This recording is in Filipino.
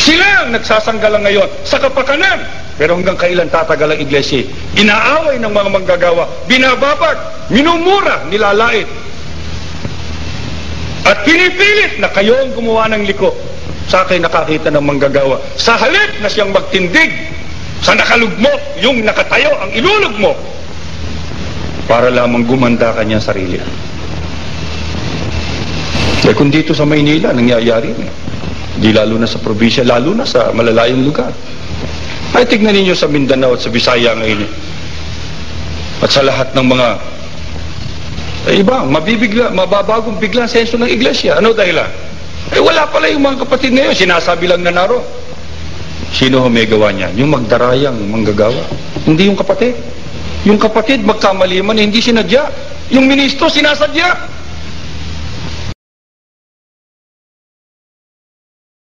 Sila ang nagsasanggalang ngayon sa kapakanan. Pero hanggang kailan tatagal ang iglesia? Inaaway ng mga manggagawa, binababag, minumura, nilalait. At pinipilit na kayo ang gumawa ng liko. Sa akin nakakita ng manggagawa. Sa halip na siyang magtindig, sa nakalugmok, yung nakatayo, ang ilulugmok, para lamang gumanda kanyang sarili. Eh kung dito sa Maynila, nangyayari na. Di lalo na sa probinsya, lalo na sa malalayong lugar. Ay tignan ninyo sa Mindanao at sa Visaya ngayon. At sa lahat ng mga iba, mababagong bigla ang senso ng iglesia. Ano dahilan? Eh wala pala yung mga kapatid ngayon, sinasabi lang na naroon. Sino ho may gawa niyan? Yung magdarayang manggagawa. Hindi yung kapatid. Yung kapatid magkamali man, hindi sinadya. Yung ministro sinasadya.